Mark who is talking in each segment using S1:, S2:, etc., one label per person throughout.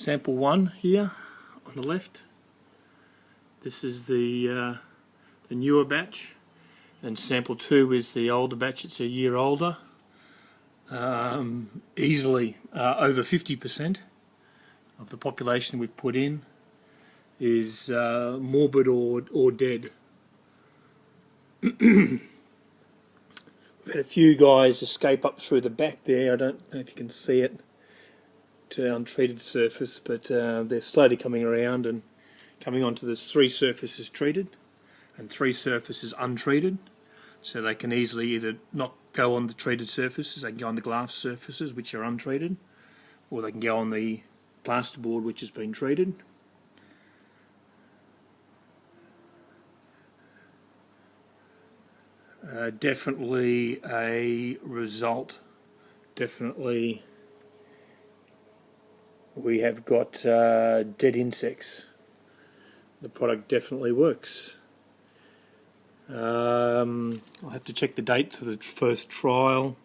S1: sample 1 here on the left. This is the newer batch, and sample 2 is the older batch. It's a year older. Easily over 50% of the population we've put in is morbid or dead. We've had a few guys escape up through the back there. I don't know if you can see it to the untreated surface, but they're slowly coming around and coming onto the 3 surfaces treated and 3 surfaces untreated, so they can easily either not go on the treated surfaces, they can go on the glass surfaces which are untreated, or they can go on the plasterboard which has been treated. Definitely a result. Definitely we have got dead insects. The product definitely works. I'll have to check the date for the first trial,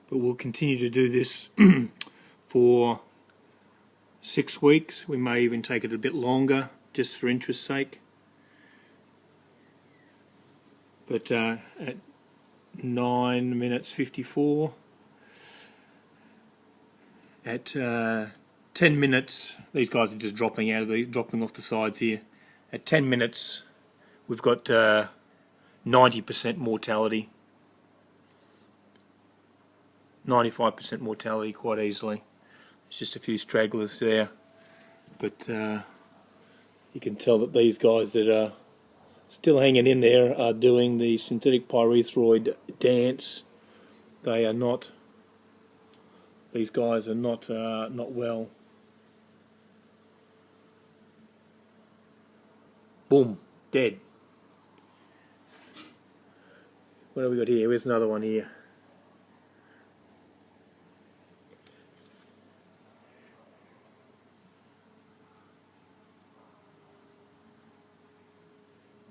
S1: but we'll continue to do this for 6 weeks. We may even take it a bit longer, just for interest's sake. But at 9 minutes 54, at 10 minutes, these guys are just dropping off the sides here. At 10 minutes, we've got 90% mortality, 95% mortality quite easily. There's just a few stragglers there, but you can tell that these guys that are still hanging in there are doing the synthetic pyrethroid dance. They are not. These guys are not well. Boom, dead. What have we got here? Where's another one here?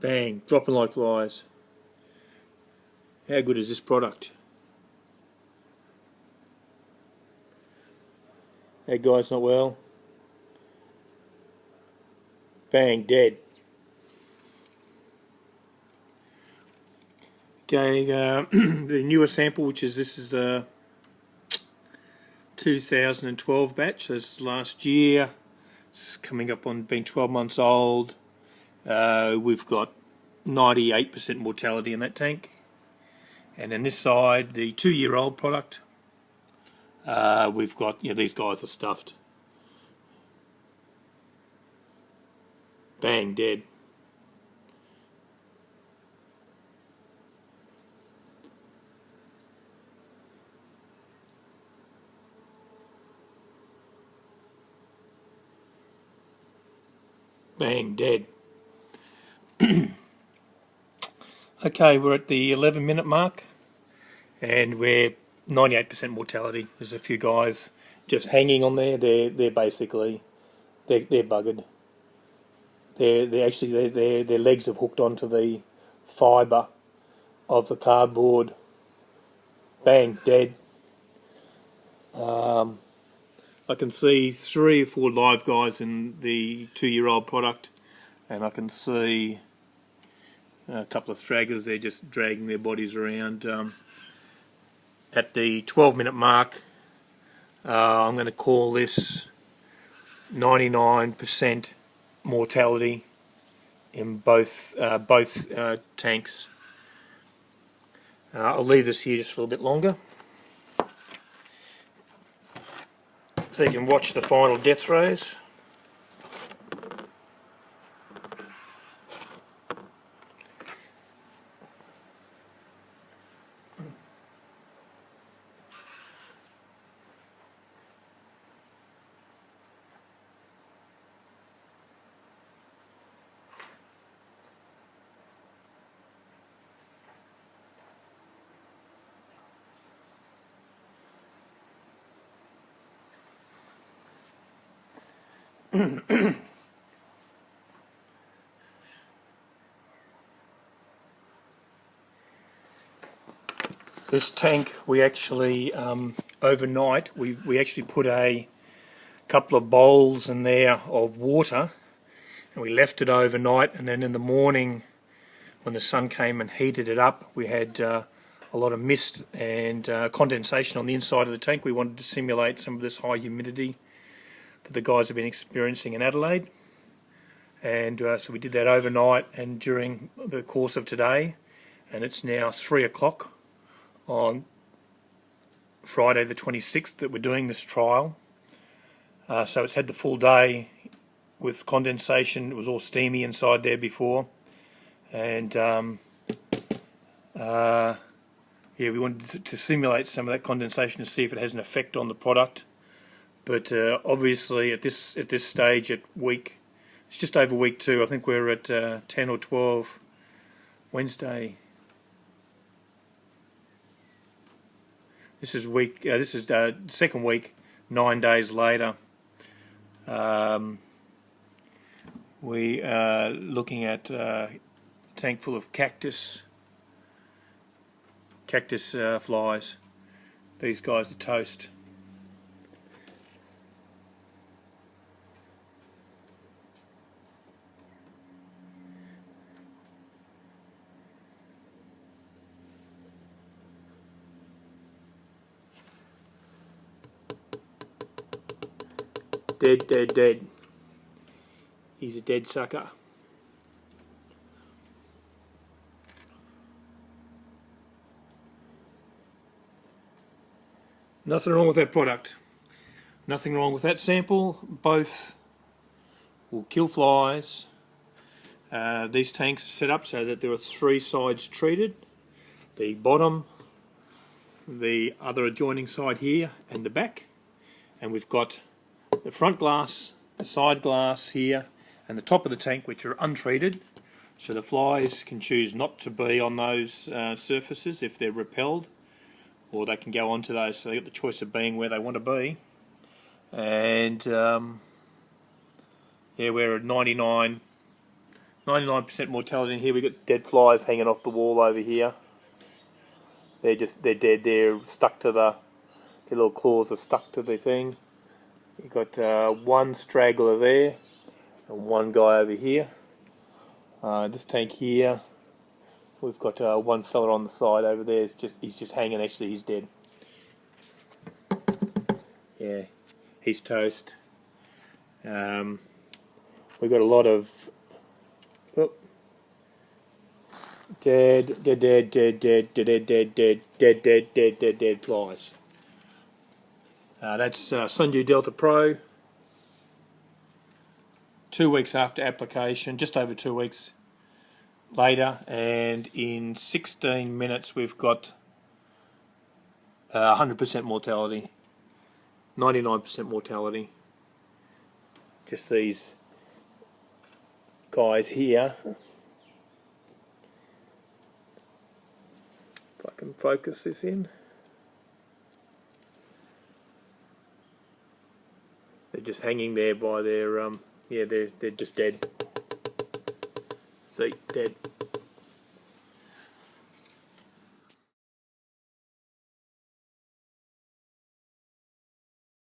S1: Bang, dropping like flies. How good is this product? That guy's not well. Bang, dead. Okay, the newer sample, this is a 2012 batch. So this is last year. It's coming up on being 12 months old. We've got 98% mortality in that tank. And on this side, the 2-year-old product, we've got, these guys are stuffed. Bang, dead. Bang, dead. Okay, we're at the 11-minute mark, and we're 98% mortality. There's a few guys just hanging on there. They're basically they're buggered. Their legs have hooked onto the fibre of the cardboard. Bang, dead. I can see 3 or 4 live guys in the 2-year-old product, and I can see a couple of stragglers. They're just dragging their bodies around. At the 12-minute mark, I'm going to call this 99% mortality in both tanks. I'll leave this here just for a little bit longer, so you can watch the final death throes. This tank, we actually overnight we actually put a couple of bowls in there of water, and we left it overnight, and then in the morning when the sun came and heated it up, we had a lot of mist and condensation on the inside of the tank. We wanted to simulate some of this high humidity that the guys have been experiencing in Adelaide, and so we did that overnight and during the course of today, and it's now 3 o'clock on Friday the 26th that we're doing this trial. So it's had the full day with condensation. It was all steamy inside there before, and yeah, we wanted to simulate some of that condensation to see if it has an effect on the product. But obviously at this stage, it's just over week 2. I think we're at 10 or 12 Wednesday. This is second week, 9 days later. We are looking at a tank full of cactus flies. These guys are toast. Dead, dead, dead. He's a dead sucker. Nothing wrong with that product. Nothing wrong with that sample. Both will kill flies. These tanks are set up so that there are 3 sides treated. The bottom, the other adjoining side here, and the back. And we've got the front glass, the side glass here, and the top of the tank, which are untreated, so the flies can choose not to be on those surfaces if they're repelled, or they can go onto those, so they get the choice of being where they want to be. And yeah, we're at 99% mortality in here. We've got dead flies hanging off the wall over here. They're dead. They're stuck to their little claws are stuck to the thing. You've got one straggler there and one guy over here. This tank here, we've got one fella on the side over there. He's just hanging. Actually, he's dead. Yeah, he's toast. We've got a lot of dead flies. That's Sundew DeltaPRO. 2 weeks after application, just over 2 weeks later, and in 16 minutes we've got 100% mortality, 99% mortality. Just these guys here. If I can focus this in. They're just hanging there by their, yeah, they're just dead. See, dead.